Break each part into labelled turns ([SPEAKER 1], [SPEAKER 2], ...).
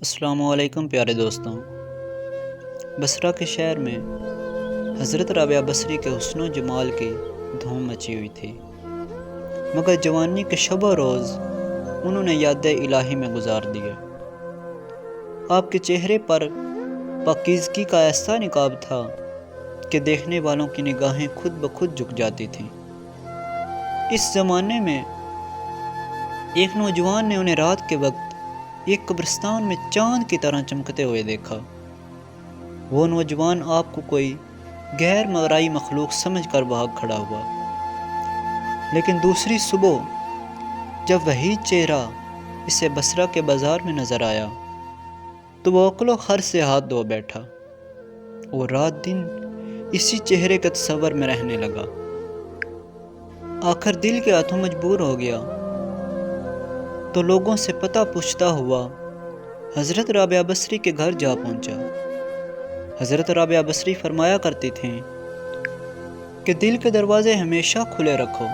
[SPEAKER 1] السلام علیکم پیارے دوستوں۔ بصرہ کے شہر میں حضرت رابعہ بصری کے حسن و جمال کی دھوم مچی ہوئی تھی، مگر جوانی کے شب و روز انہوں نے یاد الہی میں گزار دیے۔ آپ کے چہرے پر پاکیزگی کا ایسا نقاب تھا کہ دیکھنے والوں کی نگاہیں خود بخود جھک جاتی تھیں۔ اس زمانے میں ایک نوجوان نے انہیں رات کے وقت ایک قبرستان میں چاند کی طرح چمکتے ہوئے دیکھا۔ وہ نوجوان آپ کو کوئی غیر مرئی مخلوق سمجھ کر بھاگ کھڑا ہوا، لیکن دوسری صبح جب وہی چہرہ اسے بصرہ کے بازار میں نظر آیا تو وہ عقل و خرد سے ہاتھ دھو بیٹھا اور رات دن اسی چہرے کے تصور میں رہنے لگا۔ آخر دل کے ہاتھوں مجبور ہو گیا تو لوگوں سے پتہ پوچھتا ہوا حضرت رابعہ بصری کے گھر جا پہنچا۔ حضرت رابعہ بصری فرمایا کرتی تھیں کہ دل کے دروازے ہمیشہ کھلے رکھو،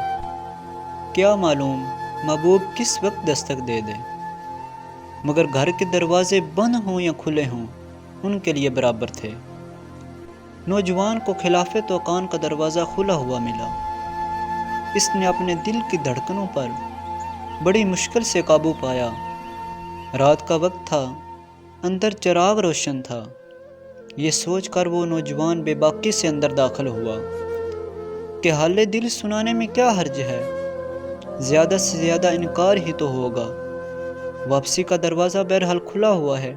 [SPEAKER 1] کیا معلوم محبوب کس وقت دستک دے دے، مگر گھر کے دروازے بند ہوں یا کھلے ہوں ان کے لیے برابر تھے۔ نوجوان کو خلاف توقان کا دروازہ کھلا ہوا ملا۔ اس نے اپنے دل کی دھڑکنوں پر بڑی مشکل سے قابو پایا۔ رات کا وقت تھا، اندر چراغ روشن تھا۔ یہ سوچ کر وہ نوجوان بے باکی سے اندر داخل ہوا کہ حال دل سنانے میں کیا حرج ہے، زیادہ سے زیادہ انکار ہی تو ہوگا، واپسی کا دروازہ بہرحال کھلا ہوا ہے۔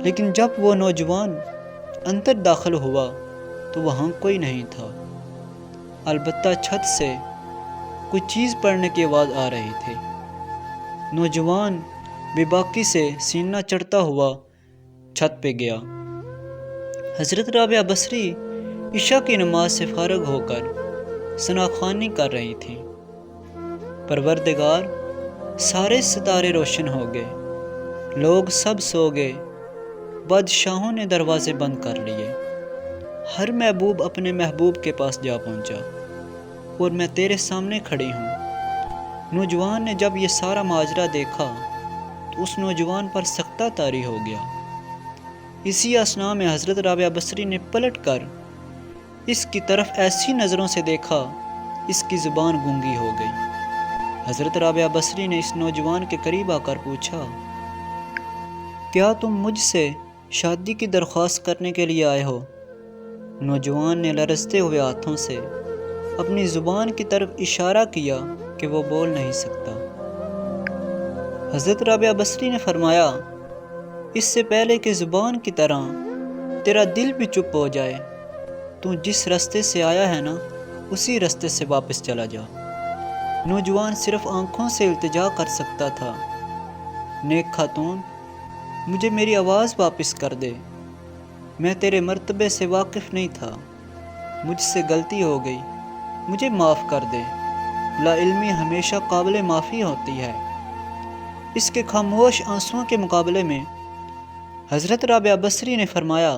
[SPEAKER 1] لیکن جب وہ نوجوان اندر داخل ہوا تو وہاں کوئی نہیں تھا، البتہ چھت سے کوئی چیز پڑنے کی آواز آ رہی تھی۔ نوجوان بے باکی سے سینہ چڑھتا ہوا چھت پہ گیا۔ حضرت رابعہ بصری عشاء کی نماز سے فارغ ہو کر ثناءخوانی کر رہی تھیں۔ پروردگار، سارے ستارے روشن ہو گئے، لوگ سب سو گئے، بادشاہوں نے دروازے بند کر لیے، ہر محبوب اپنے محبوب کے پاس جا پہنچا اور میں تیرے سامنے کھڑی ہوں۔ نوجوان نے جب یہ سارا ماجرا دیکھا تو اس نوجوان پر سختہ طاری ہو گیا۔ اسی اثناء میں حضرت رابعہ بصری نے پلٹ کر اس کی طرف ایسی نظروں سے دیکھا، اس کی زبان گونگی ہو گئی۔ حضرت رابعہ بصری نے اس نوجوان کے قریب آ کر پوچھا، کیا تم مجھ سے شادی کی درخواست کرنے کے لیے آئے ہو؟ نوجوان نے لرزتے ہوئے ہاتھوں سے اپنی زبان کی طرف اشارہ کیا کہ وہ بول نہیں سکتا۔ حضرت رابعہ بصری نے فرمایا، اس سے پہلے کہ زبان کی طرح تیرا دل بھی چپ ہو جائے، تو جس راستے سے آیا ہے نا اسی راستے سے واپس چلا جا۔ نوجوان صرف آنکھوں سے التجا کر سکتا تھا، نیک خاتون، مجھے میری آواز واپس کر دے، میں تیرے مرتبے سے واقف نہیں تھا، مجھ سے غلطی ہو گئی، مجھے معاف کر دے۔ لا علمی ہمیشہ قابل معافی ہوتی ہے۔ اس کے خاموش آنسوؤں کے مقابلے میں حضرت رابعہ بصری نے فرمایا،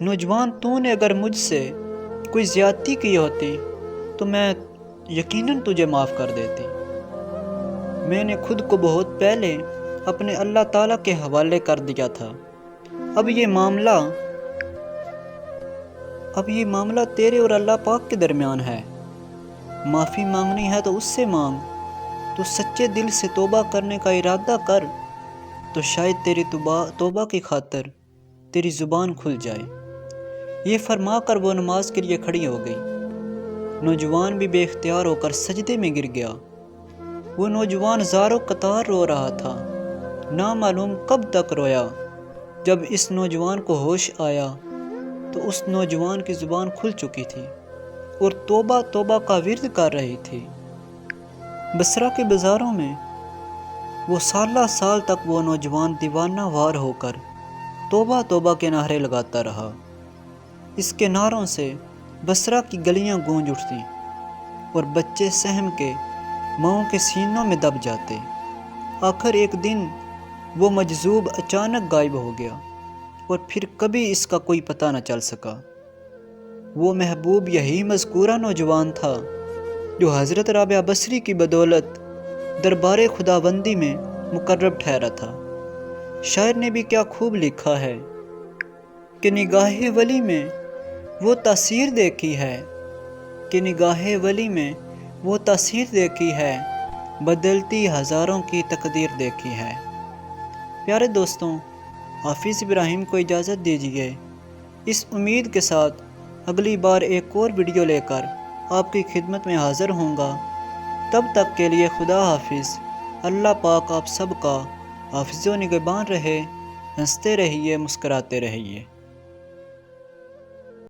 [SPEAKER 1] نوجوان، تو نے اگر مجھ سے کوئی زیادتی کی ہوتی تو میں یقیناً تجھے معاف کر دیتی۔ میں نے خود کو بہت پہلے اپنے اللہ تعالیٰ کے حوالے کر دیا تھا۔ اب یہ معاملہ تیرے اور اللہ پاک کے درمیان ہے۔ معافی مانگنی ہے تو اس سے مانگ، تو سچے دل سے توبہ کرنے کا ارادہ کر تو شاید تیری توبہ کی خاطر تیری زبان کھل جائے۔ یہ فرما کر وہ نماز کے لیے کھڑی ہو گئی۔ نوجوان بھی بے اختیار ہو کر سجدے میں گر گیا۔ وہ نوجوان زار و قطار رو رہا تھا، نہ معلوم کب تک رویا۔ جب اس نوجوان کو ہوش آیا تو اس نوجوان کی زبان کھل چکی تھی اور توبہ توبہ کا ورد کر رہی تھی۔ بصرہ کے بازاروں میں وہ سال تک وہ نوجوان دیوانہ وار ہو کر توبہ توبہ کے نعرے لگاتا رہا۔ اس کے نعروں سے بصرہ کی گلیاں گونج اٹھتیں اور بچے سہم کے ماؤں کے سینوں میں دب جاتے۔ آخر ایک دن وہ مجذوب اچانک غائب ہو گیا اور پھر کبھی اس کا کوئی پتہ نہ چل سکا۔ وہ محبوب یہی مذکورہ نوجوان تھا جو حضرت رابعہ بصری کی بدولت دربار خداوندی میں مقرب ٹھہرا تھا۔ شاعر نے بھی کیا خوب لکھا ہے کہ نگاہ ولی میں وہ تاثیر دیکھی ہے، کہ نگاہ ولی میں وہ تاثیر دیکھی ہے، بدلتی ہزاروں کی تقدیر دیکھی ہے۔ پیارے دوستوں، حافظ ابراہیم کو اجازت دیجیے، اس امید کے ساتھ اگلی بار ایک اور ویڈیو لے کر آپ کی خدمت میں حاضر ہوں گا۔ تب تک کے لیے خدا حافظ۔ اللہ پاک آپ سب کا حافظ و نگہبان رہے۔ ہنستے رہیے، مسکراتے رہیے۔